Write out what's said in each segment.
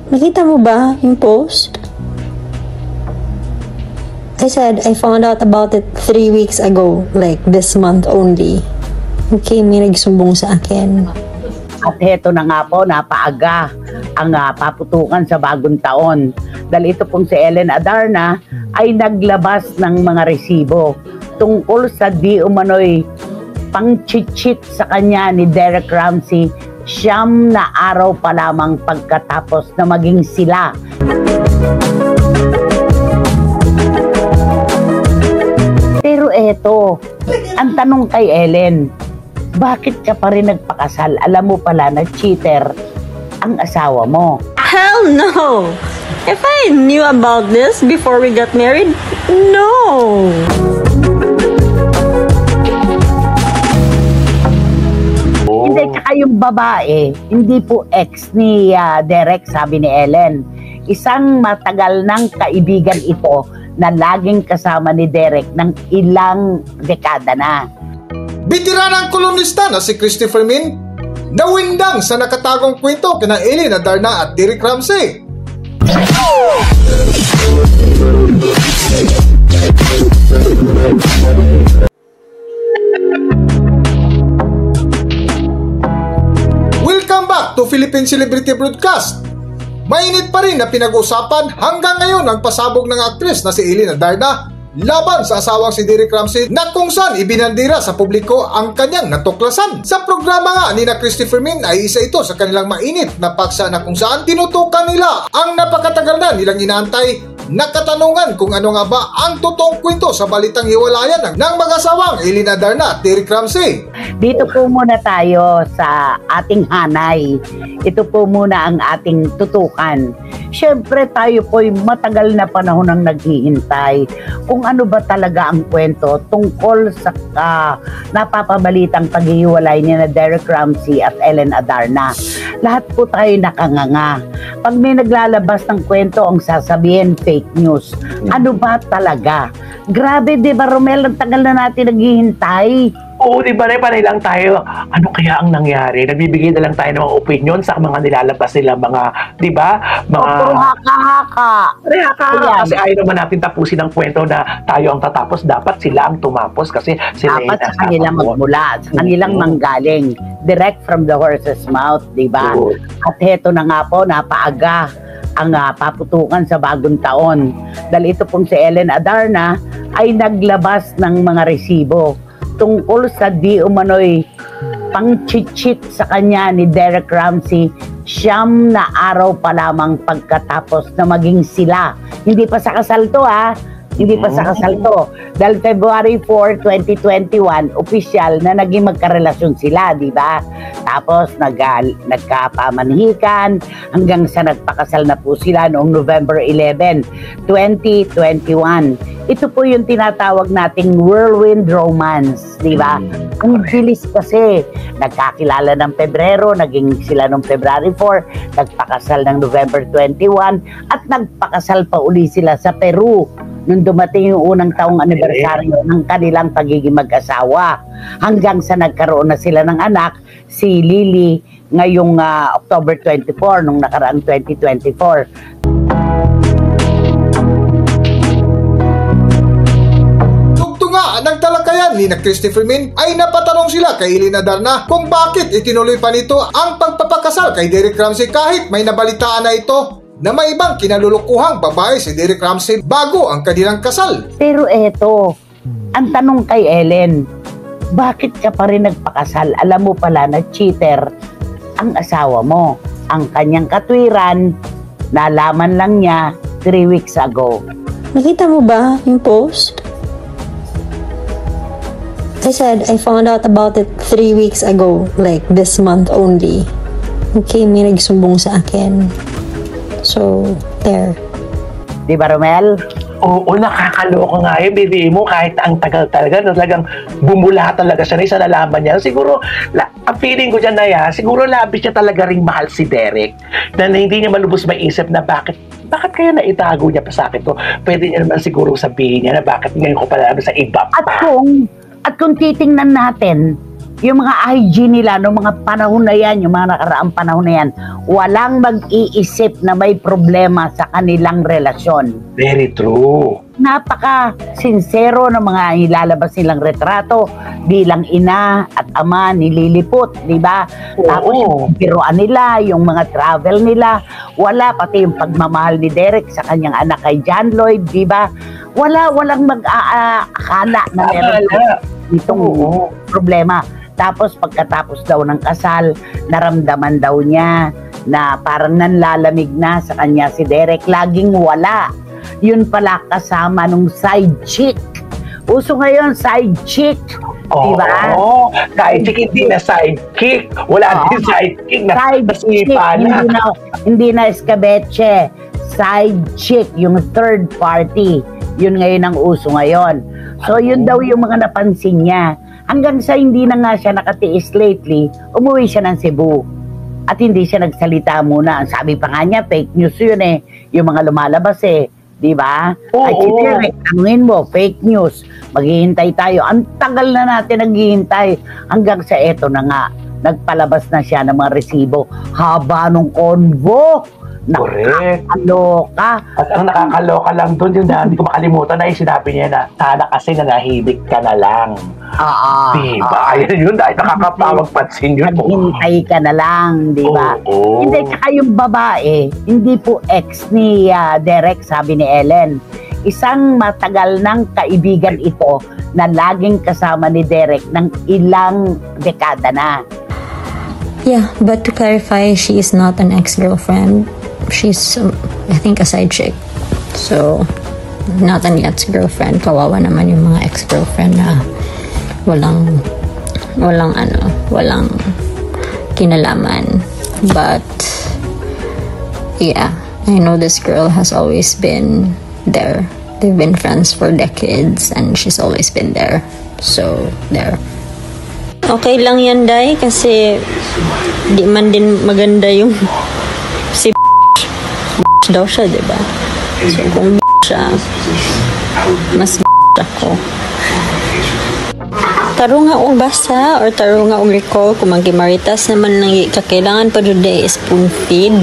Nakita mo ba yung post? I said I found out about it 3 weeks ago, like this month only. Okay, may nagsumbong sa akin. At heto na nga po, napaaga ang paputukan sa bagong taon. Dahil ito pong si Ellen Adarna ay naglabas ng mga resibo tungkol sa di umano'y pang-cheat sa kanya ni Derek Ramsey 9 na araw pa lamang pagkatapos na maging sila. Pero eto, ang tanong kay Ellen, bakit ka pa rin nagpakasal? Alam mo pala na cheater ang asawa mo. Hell no! If I knew about this before we got married, no! Hindi, tsaka yung babae, hindi po ex ni Derek, sabi ni Ellen. Isang matagal ng kaibigan ito na laging kasama ni Derek ng ilang dekada na. Bitiranang kolumnista na si Christopher Min, nawindang sa nakatagong kwento kina Ellen Adarna at Derek Ramsey. Welcome back to Philippine Celebrity Broadcast. Mainit pa rin na pinag-usapan hanggang ngayon ang pasabog ng aktres na si Ellen Adarna laban sa asawang si Derek Ramsey na kung saan ibinandira sa publiko ang kanyang natuklasan. Sa programa nga ni na Christopher Min ay isa ito sa kanilang mainit na paksa na kung saan tinutukan nila ang napakatagal na nilang inaantay na katanungan kung ano nga ba ang totoong kwento sa balitang hiwalayan ng mag-asawang Ellen Adarna at Derek Ramsey. Dito po muna tayo sa ating hanay. Ito po muna ang ating tutukan. Siyempre tayo po'y matagal na panahon ang naghihintay kung ano ba talaga ang kwento tungkol sa napapabalitang paghihiwalay ni na Derek Ramsey at Ellen Adarna. Lahat po tayo nakanganga. Pag may naglalabas ng kwento, ang sasabihin fake news. Ano ba talaga? Grabe, di ba, Romel? Ang tagal na natin naghihintay. Oo, di ba, panay lang tayo. Ano kaya ang nangyari? Nagbibigay na lang tayo ng mga opinion sa mga nilalabas nila, mga, di ba? Mga... Puro haka-haka. Kasi ayaw naman natin tapusin ang kwento na tayo ang tatapos. Dapat sila ang tumapos kasi sila dapat sa kanilang magmula, sa kanilang manggaling. Direct from the horse's mouth, di ba? At heto na nga po, napaaga ang paputukan sa bagong taon. Dahil ito pong si Ellen Adarna ay naglabas ng mga resibo tungkol sa di umano'y pang-cheat sa kanya ni Derek Ramsey 9 na araw pa lamang pagkatapos na maging sila. Hindi pa sa kasal to Hindi pa sa kasal to. Dahil February 4, 2021, opisyal na naging magkarelasyon sila, di ba? Tapos nagkapamanhikan hanggang sa nagpakasal na po sila noong November 11, 2021. Ito po yung tinatawag nating whirlwind romance, di ba? Ang bilis kasi. Nagkakilala ng Pebrero, naging sila noong February 4, nagpakasal ng November 21, at nagpakasal pa uli sila sa Peru nung dumating yung unang taong anibersaryo ng kanilang pagiging mag-asawa. Hanggang sa nagkaroon na sila ng anak, si Lily, ngayong October 24, nung nakaraang 2024. Ng talakayan ni na Christopher Min ay napatanong sila kay Ellen Adarna kung bakit itinuloy pa nito ang pagpapakasal kay Derek Ramsey kahit may nabalitaan na ito na may ibang kinalulukuhang babae si Derek Ramsey bago ang kanilang kasal. Pero eto, ang tanong kay Ellen, bakit ka pa rin nagpakasal? Alam mo pala na cheater ang asawa mo. Ang kanyang katwiran, nalaman lang niya 3 weeks ago. Nakita mo ba yung post? I said I found out about it 3 weeks ago, like this month only. Okay, may nagsumbong sa akin. So, there. Di ba, Romel? Oo, nakakaloka nga yun, baby mo, kahit ang tagal talaga, talagang bumula talaga siya na isa nalaman niya. Siguro, ang feeling ko dyan na yan, siguro labis niya talaga ring mahal si Derek, na hindi niya malubos maisip na bakit kaya naitago niya pa sa akin to. Pwede niya naman siguro sabihin niya na bakit ngayon ko pala sa iba pa. At kung titingnan natin, yung mga IG nila, no mga panahon na yan, yung mga nakaraang panahon na yan, walang mag-iisip na may problema sa kanilang relasyon. Very true. Napaka-sincero ng mga ilalabas nilang retrato bilang ina at ama nililipot, di ba? Tapos yung biruan nila, yung mga travel nila, wala, pati yung pagmamahal ni Derek sa kanyang anak kay John Lloyd, di ba? Walang mag-aakala na meron itong problema. Tapos pagkatapos daw ng kasal, naramdaman daw niya na parang nanlalamig na sa kanya si Derek, laging wala. Yun pala kasama nung side chick. Uso ngayon, side chick. Diba? Oo, side chick, hindi na sidekick. Wala din sidekick na nasipa na. Hindi na escabeche. Side chick, yung third party. Yun ngayon ang uso ngayon. So yun daw yung mga napansin niya. Hanggang sa hindi na nga siya nakatiis lately, umuwi siya ng Cebu. At hindi siya nagsalita muna. Ang sabi pa nga niya, fake news yun eh. Yung mga lumalabas eh. Di ba? At si Derek, tanungin mo, fake news. Maghihintay tayo. Ang tagal na natin naghihintay. Hanggang sa eto na nga, nagpalabas na siya ng mga resibo. Haba nung convo. Correct. Nakakaloka. At ang nakakaloka lang doon, yung hindi ko makalimutan na yung sinabi niya na sana kasi nanahimik ka na lang. Diba? Ayun yun, dahil nakakapawag pansin yun. Naghintay ka na lang, diba? Hindi, tsaka yung babae, hindi po ex ni Derek, sabi ni Ellen. Isang matagal ng kaibigan ito na laging kasama ni Derek ng ilang dekada na. Yeah, but to clarify, she is not an ex-girlfriend. She's, I think, a side chick. So, not an ex-girlfriend. Kawawa naman yung mga ex-girlfriend na walang kinalaman. But, yeah, I know this girl has always been there. They've been friends for decades and she's always been there. So, there. Okay lang yan, Day, kasi di man din maganda yung si daw siya, diba? So, kung siya, mas ako. Taro nga og basa or taro nga og recall kung magimaritas naman nang kakailangan pa dyan spoon feed.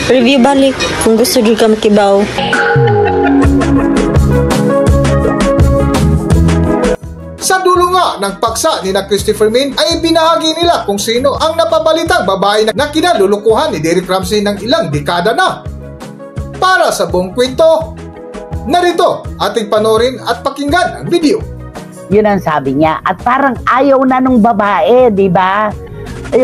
Review balik kung gusto dyan ka makibaw. Sa dulo nga ng paksa ni na Christopher Min ay binahagi nila kung sino ang napabalitang babae na kinalulukuhan ni Derek Ramsey ng ilang dekada na. Para sa buong kwento, narito ating panoorin at pakinggan ang video. Yun ang sabi niya. At parang ayaw na nung babae, di ba?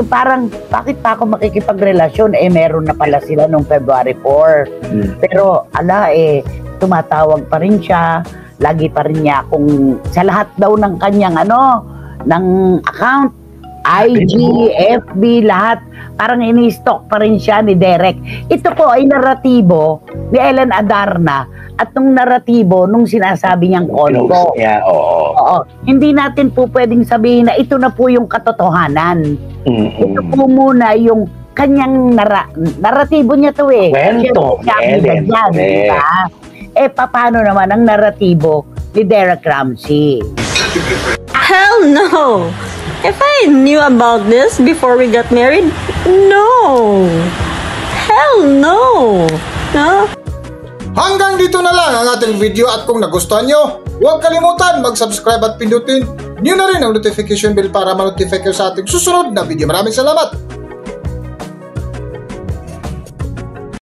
Parang, bakit pa ako makikipagrelasyon? Meron na pala sila nung February 4. Pero, tumatawag pa rin siya. Lagi pa rin niya kung sa lahat daw ng kanyang ng account, IG, FB, lahat, parang ini-stalk pa rin siya ni Derek. Ito po ay naratibo ni Ellen Adarna at nung naratibo nung sinasabi niyang konto. Yeah, oo. Hindi natin po pwedeng sabihin na ito na po yung katotohanan. Ito po muna yung kanyang naratibo niya to eh. Kwento. Diba? Paano naman ang naratibo ni Derek Ramsey? Hell no! If I knew about this before we got married, no! Hell no! No? Hanggang dito na lang ang ating video at kung nagustuhan nyo, huwag kalimutan mag-subscribe at pindutin nyo na rin ang notification bell para ma-notify kayo sa ating susunod na video. Maraming salamat!